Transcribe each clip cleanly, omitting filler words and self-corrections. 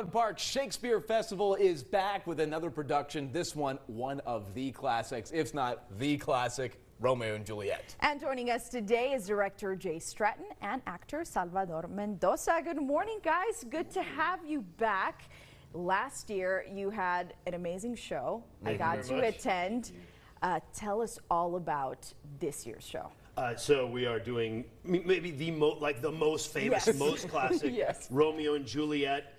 Madeline Park Shakespeare Festival is back with another production. This one of the classics, if not the classic, Romeo and Juliet. And joining us today is director Jay Stratton and actor Salvador Mendoza. Good morning, guys. Good to have you back. Last year, you had an amazing show. I got to attend. Tell us all about this year's show. So we are doing maybe the most famous, Yes. most classic Yes. Romeo and Juliet.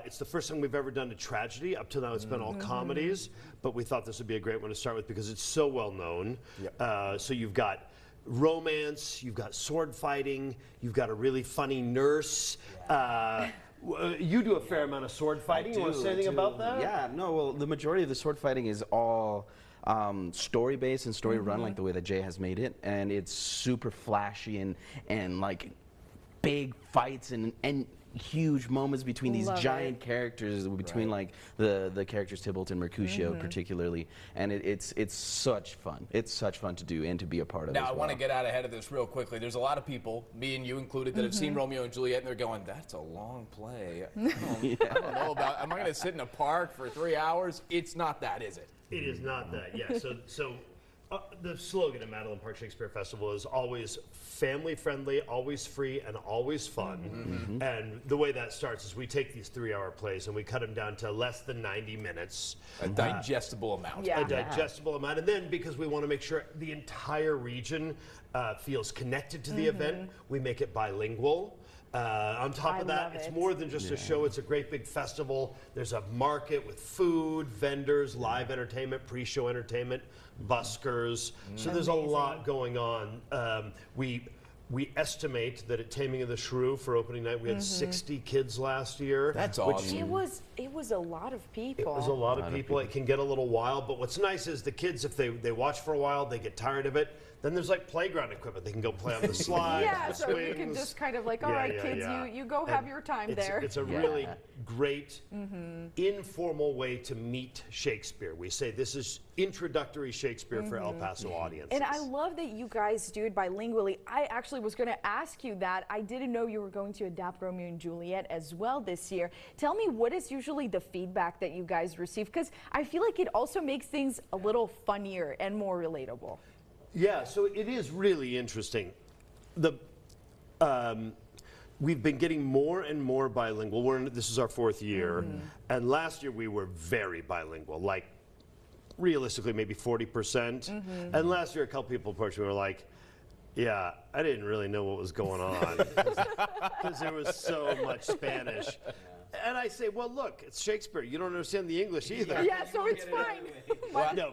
It's the first time we've ever done a tragedy. Up till now, it's been all comedies, but we thought this would be a great one to start with because it's so well known. Yep. So you've got romance, you've got sword fighting, you've got a really funny nurse. You do a fair amount of sword fighting. You want to say anything about that? Yeah, no, well, the majority of the sword fighting is all story-based and story-run, like the way that Jay has made it. And it's super flashy and like big fights and huge moments between these giant characters, between like the characters Tybalt and Mercutio particularly. And it's such fun. It's such fun to do and to be a part of. Now, I want to get out ahead of this real quickly. There's a lot of people, me and you included, that have seen Romeo and Juliet, and they're going, that's a long play. I don't know about, am I going to sit in a park for 3 hours? It's not that, is it? It is not that, yeah. So the slogan at Madeline Park Shakespeare Festival is always family-friendly, always free, and always fun. And the way that starts is we take these 3-hour plays and we cut them down to less than 90 minutes. A digestible amount. Yeah. A digestible amount. And then because we want to make sure the entire region feels connected to the event, we make it bilingual. On top of that, it's more than just a show. It's a great big festival. There's a market with food, vendors, live entertainment, pre-show entertainment, buskers. So there's a lot going on. We estimate that at Taming of the Shrew for opening night, we had 60 kids last year. That's awesome. It was a lot of people. It was a lot of people. It can get a little wild, but what's nice is the kids, if they watch for a while, they get tired of it. Then there's like playground equipment. They can go play on the slides, Yeah, the so swings. you can just kind of like, all right, kids, you go have your time there. It's a really great informal way to meet Shakespeare. We say this is introductory Shakespeare for El Paso audiences. And I love that you guys do it bilingually. I actually was going to ask you that. I didn't know you were going to adapt Romeo and Juliet as well this year. Tell me, what is usually the feedback that you guys receive? Because I feel like it also makes things a little funnier and more relatable. Yeah, so it is really interesting. We've been getting more and more bilingual. This is our 4th year, and last year we were very bilingual, like realistically maybe 40%. And last year a couple people approached me and were like, yeah, I didn't really know what was going on because there was so much Spanish. And I say, well, look, it's Shakespeare. You don't understand the English either. Yeah, so it's fine. Well, no.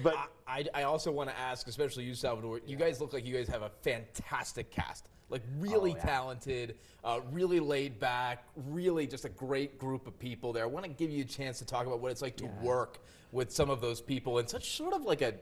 But I also want to ask, especially you, Salvador, you guys look like you guys have a fantastic cast. Like really talented, really laid back, really just a great group of people there. I want to give you a chance to talk about what it's like to work with some of those people in such sort of like a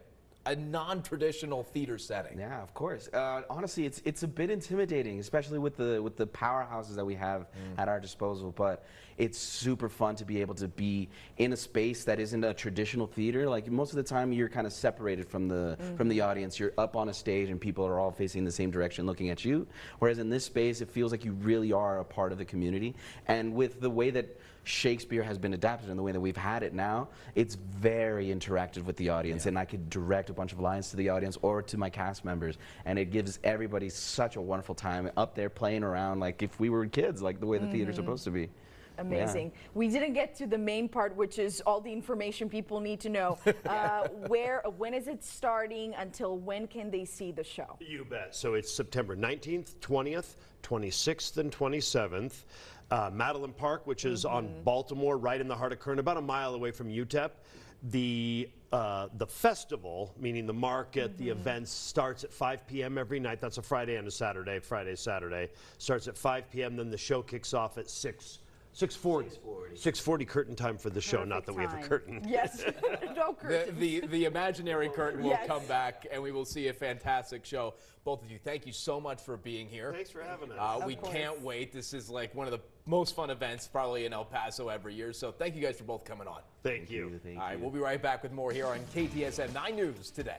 non-traditional theater setting. Yeah, of course. Honestly, it's a bit intimidating, especially with the powerhouses that we have at our disposal. But it's super fun to be able to be in a space that isn't a traditional theater. Like most of the time, you're kind of separated from the audience. You're up on a stage, and people are all facing the same direction, looking at you. Whereas in this space, it feels like you really are a part of the community. And with the way that Shakespeare has been adapted and the way that we've had it now, it's very interactive with the audience, and I could direct a bunch of lines to the audience or to my cast members, and it gives everybody such a wonderful time up there playing around like if we were kids, like the way the theater's supposed to be. Amazing. Yeah. We didn't get to the main part, which is all the information people need to know. When is it starting? Until when can they see the show? You bet. So it's September 19th, 20th, 26th, and 27th. Madeline Park, which is on Baltimore, right in the heart of Kern, about a mile away from UTEP. The festival, meaning the market, the events, starts at 5 p.m. every night. That's a Friday and a Saturday. Friday, Saturday. Starts at 5 p.m. Then the show kicks off at 6:40 curtain time for the show. Perfect Not that we have a time. curtain. Yes, no curtain. The imaginary curtain will come back, and we will see a fantastic show. Both of you, thank you so much for being here. Thanks for having us. We can't wait. This is like one of the most fun events probably in El Paso every year. So thank you guys for both coming on. Thank you. All right, we'll be right back with more here on KTSM 9 News Today.